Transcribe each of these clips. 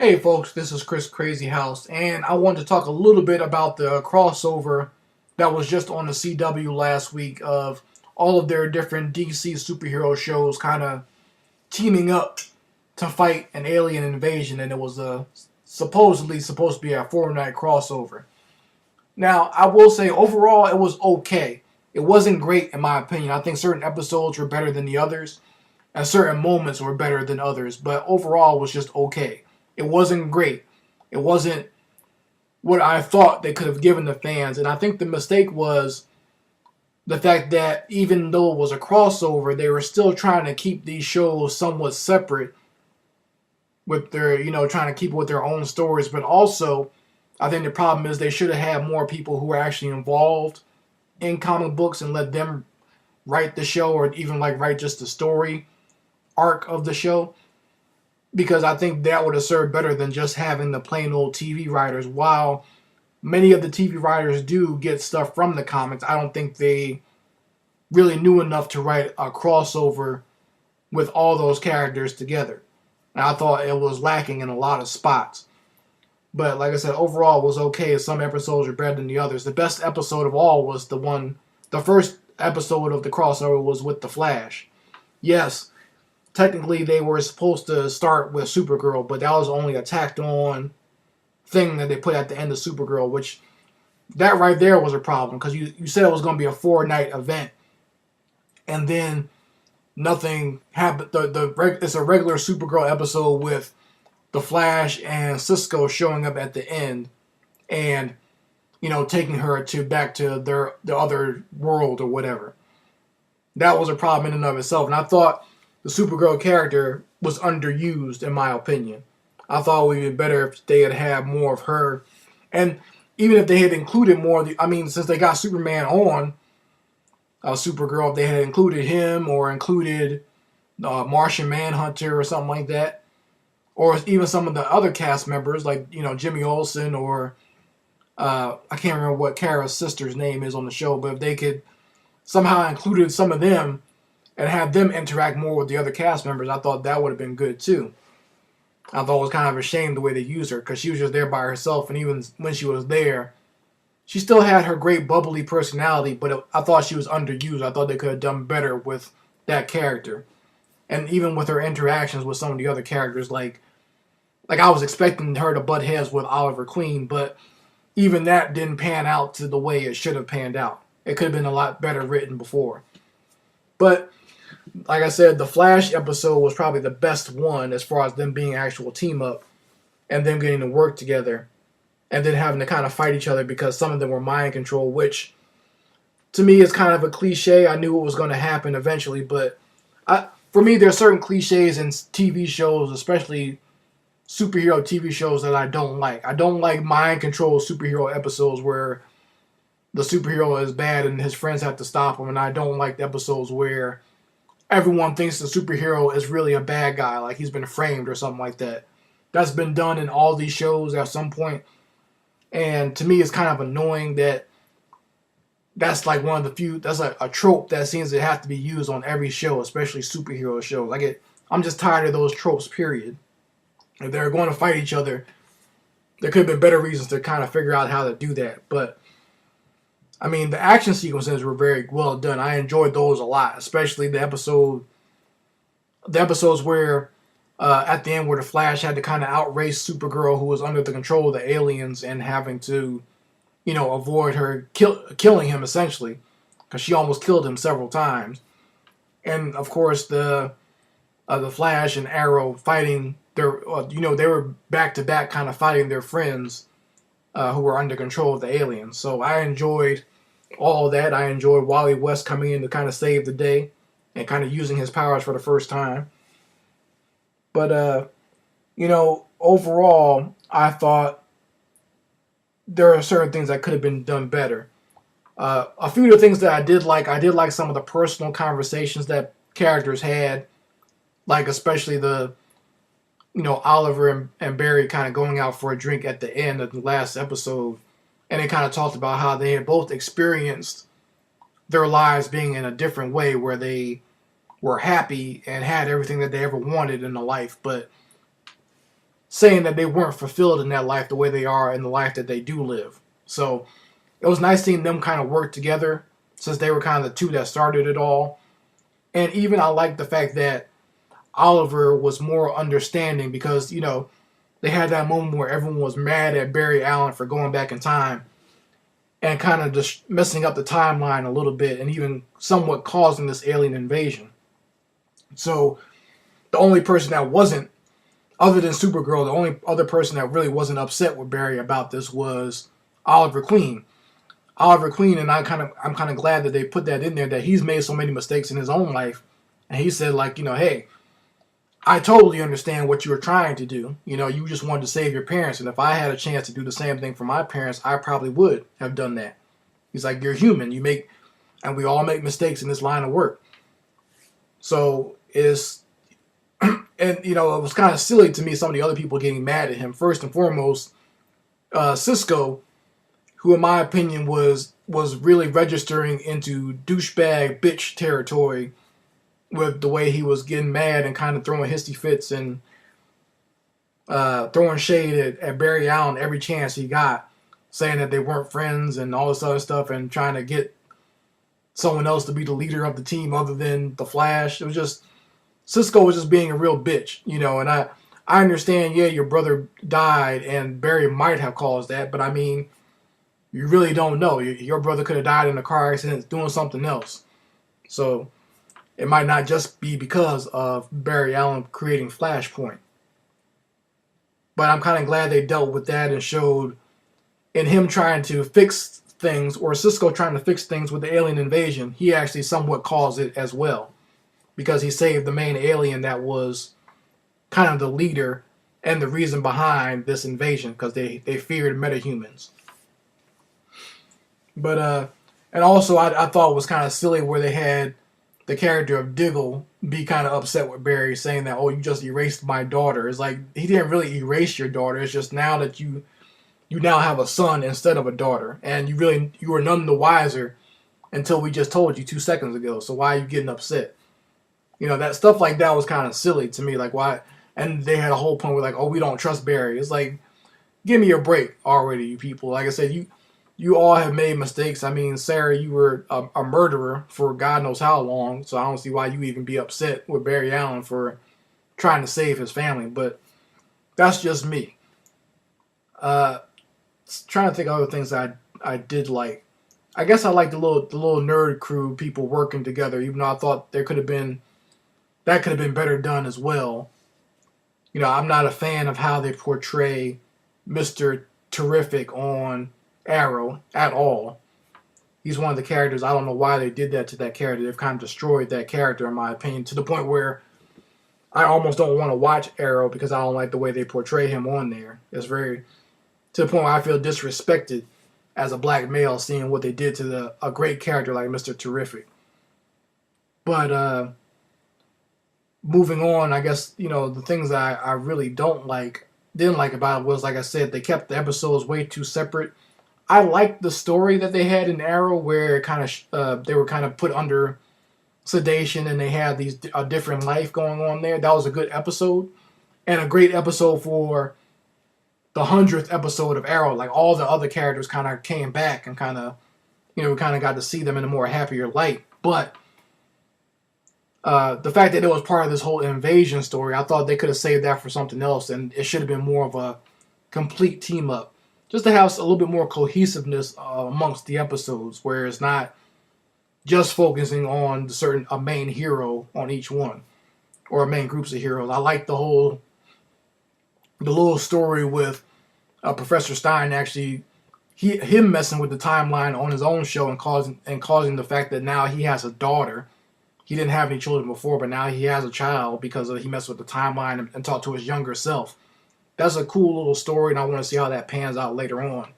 Hey folks, this is Chris Crazy House, and I wanted to talk a little bit about the crossover that was just on the CW last week of all of their different DC superhero shows kind of teaming up to fight an alien invasion, and it was supposedly supposed to be a 4 night crossover. Now, I will say overall it was okay. It wasn't great in my opinion. I think certain episodes were better than the others, and certain moments were better than others, but overall it was just okay. It wasn't great. It wasn't what I thought they could have given the fans. And I think the mistake was the fact that even though it was a crossover, they were still trying to keep these shows somewhat separate with their, trying to keep with their own stories. But also, I think the problem is they should have had more people who were actually involved in comic books and let them write the show or even like write just the story arc of the show, because I think that would have served better than just having the plain old TV writers. While many of the TV writers do get stuff from the comics, I don't think they really knew enough to write a crossover with all those characters together. And I thought it was lacking in a lot of spots. But like I said, overall it was okay. Some episodes are better than the others. The best episode of all was the first episode of the crossover was with The Flash. Yes, technically they were supposed to start with Supergirl, but that was only a tacked on thing that they put at the end of Supergirl, which that right there was a problem because you said it was going to be a 4 night event, and then nothing happened. It's a regular Supergirl episode with the Flash and Cisco showing up at the end, and taking her back to the other world or whatever. That was a problem in and of itself, and I thought the Supergirl character was underused, in my opinion. I thought it would be better if they had more of her. And even if they had included more, since they got Superman on Supergirl, if they had included him or included Martian Manhunter or something like that, or even some of the other cast members, like, Jimmy Olsen or I can't remember what Kara's sister's name is on the show, but if they could somehow included some of them and have them interact more with the other cast members, I thought that would have been good too. I thought it was kind of a shame the way they used her because she was just there by herself, and even when she was there, she still had her great bubbly personality, but I thought she was underused. I thought they could have done better with that character. And even with her interactions with some of the other characters, like I was expecting her to butt heads with Oliver Queen, but even that didn't pan out to the way it should have panned out. It could have been a lot better written before. But like I said, the Flash episode was probably the best one as far as them being actual team up and them getting to work together and then having to kind of fight each other because some of them were mind control, which to me is kind of a cliche. I knew it was going to happen eventually, but for me, there are certain cliches in TV shows, especially superhero TV shows, that I don't like. I don't like mind control superhero episodes where the superhero is bad and his friends have to stop him, and I don't like the episodes where everyone thinks the superhero is really a bad guy, like he's been framed or something like that. That's been done in all these shows at some point, and to me it's kind of annoying that that's like one of the few, that's like a trope that seems to have to be used on every show, especially superhero shows. I'm just tired of those tropes, period. If they're going to fight each other, there could have been better reasons to kind of figure out how to do that, but the action sequences were very well done. I enjoyed those a lot, especially the episodes where, at the end, where the Flash had to kind of outrace Supergirl, who was under the control of the aliens, and having to, avoid her killing him essentially, because she almost killed him several times. And of course, the Flash and Arrow fighting their, they were back to back, kind of fighting their friends who were under control of the aliens. So I enjoyed all of that. I enjoyed Wally West coming in to kind of save the day and kind of using his powers for the first time. But, overall, I thought there are certain things that could have been done better. A few of the things that I did like some of the personal conversations that characters had, like especially the, Oliver and Barry kind of going out for a drink at the end of the last episode, and they kind of talked about how they had both experienced their lives being in a different way, where they were happy and had everything that they ever wanted in a life, but saying that they weren't fulfilled in that life the way they are in the life that they do live. So it was nice seeing them kind of work together since they were kind of the two that started it all. And even I like the fact that Oliver was more understanding because, they had that moment where everyone was mad at Barry Allen for going back in time and kind of just messing up the timeline a little bit and even somewhat causing this alien invasion. So the only person that wasn't, other than Supergirl, the only other person that really wasn't upset with Barry about this was Oliver Queen. Oliver Queen, and I'm kind of glad that they put that in there, that he's made so many mistakes in his own life. And he said, like, hey, I totally understand what you were trying to do. You just wanted to save your parents. And if I had a chance to do the same thing for my parents, I probably would have done that. He's like, you're human. And we all make mistakes in this line of work. So it's, and, it was kind of silly to me, some of the other people getting mad at him. First and foremost, Cisco, who in my opinion was really registering into douchebag bitch territory with the way he was getting mad and kind of throwing hissy fits and throwing shade at Barry Allen every chance he got, saying that they weren't friends and all this other stuff and trying to get someone else to be the leader of the team other than the Flash. It was just, Cisco was just being a real bitch, and I understand, yeah, your brother died and Barry might have caused that, but I mean, you really don't know. Your brother could have died in a car accident doing something else. So it might not just be because of Barry Allen creating Flashpoint. But I'm kind of glad they dealt with that and showed in him trying to fix things, or Cisco trying to fix things with the alien invasion, he actually somewhat caused it as well. Because he saved the main alien that was kind of the leader and the reason behind this invasion, because they feared metahumans. But, and also I thought it was kind of silly where they had the character of Diggle be kind of upset with Barry, saying that, oh, you just erased my daughter. It's like, he didn't really erase your daughter. It's just now that you now have a son instead of a daughter. And you were none the wiser until we just told you 2 seconds ago. So why are you getting upset? That stuff like that was kind of silly to me. Like, why? And they had a whole point where, like, oh, we don't trust Barry. It's like, give me a break already, you people. Like I said, you all have made mistakes. I mean, Sarah, you were a murderer for God knows how long, so I don't see why you even be upset with Barry Allen for trying to save his family. But that's just me. Trying to think of other things I did like. I guess I like the little nerd crew, people working together, even though I thought that could have been better done as well. I'm not a fan of how they portray Mr. Terrific on Arrow at all. He's one of the characters, I don't know why they did that to that character. They've kind of destroyed that character, in my opinion, to the point where I almost don't want to watch Arrow because I don't like the way they portray him on there. It's very, to the point where I feel disrespected as a black male seeing what they did to a great character like Mr. Terrific. But moving on, I guess, the things that I really didn't like about it was, like I said, they kept the episodes way too separate. I liked the story that they had in Arrow, where it kind of they were kind of put under sedation and they had a different life going on there. That was a good episode, and a great episode for the 100th episode of Arrow. Like, all the other characters kind of came back and kind of, we kind of got to see them in a more happier light. But the fact that it was part of this whole invasion story, I thought they could have saved that for something else, and it should have been more of a complete team up, just to have a little bit more cohesiveness amongst the episodes, where it's not just focusing on a main hero on each one, or main groups of heroes. I like the little story with Professor Stein actually, him messing with the timeline on his own show and causing the fact that now he has a daughter. He didn't have any children before, but now he has a child because he messed with the timeline and talked to his younger self. That's a cool little story, and I want to see how that pans out later on.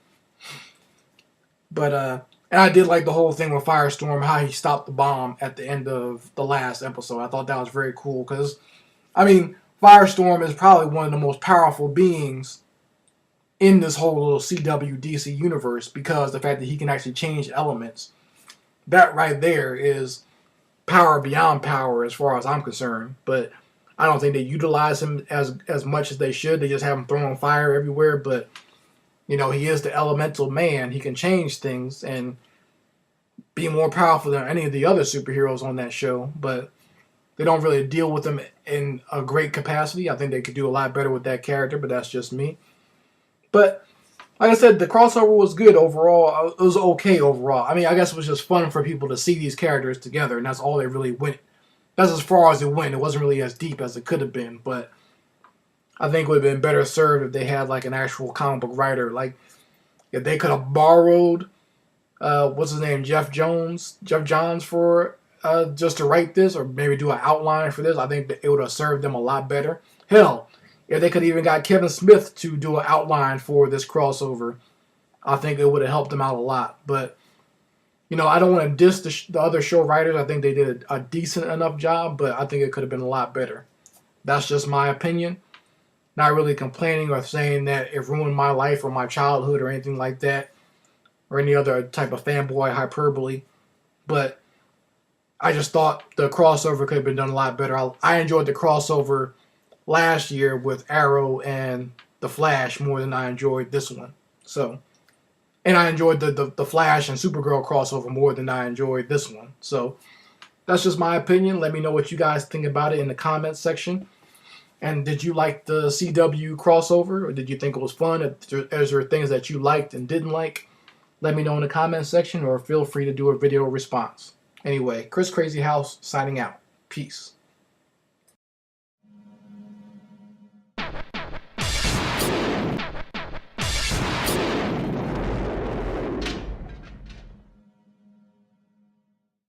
But and I did like the whole thing with Firestorm, how he stopped the bomb at the end of the last episode. I thought that was very cool because, I mean, Firestorm is probably one of the most powerful beings in this whole little CW DC universe, because the fact that he can actually change elements. That right there is power beyond power as far as I'm concerned. But I don't think they utilize him as much as they should. They just have him throwing fire everywhere. But you know, he is the elemental man. He can change things and be more powerful than any of the other superheroes on that show. But they don't really deal with him in a great capacity. I think they could do a lot better with that character, but that's just me. But like I said, the crossover was good overall. It was okay overall. I mean, I guess it was just fun for people to see these characters together, and that's all they really went. That's as far as it went. It wasn't really as deep as it could have been, but I think it would have been better served if they had like an actual comic book writer. Like if they could have borrowed what's his name, Jeff Johns for just to write this, or maybe do an outline for this. I think that it would have served them a lot better. Hell, if they could even got Kevin Smith to do an outline for this crossover, I think it would have helped them out a lot. But you know, I don't want to diss the other show writers. I think they did a decent enough job, but I think it could have been a lot better. That's just my opinion. Not really complaining or saying that it ruined my life or my childhood or anything like that, or any other type of fanboy hyperbole. But I just thought the crossover could have been done a lot better. I enjoyed the crossover last year with Arrow and The Flash more than I enjoyed this one. So, and I enjoyed the Flash and Supergirl crossover more than I enjoyed this one. So, that's just my opinion. Let me know what you guys think about it in the comments section. And did you like the CW crossover, or did you think it was fun? Is there things that you liked and didn't like? Let me know in the comments section, or feel free to do a video response. Anyway, Chris Crazy House signing out. Peace.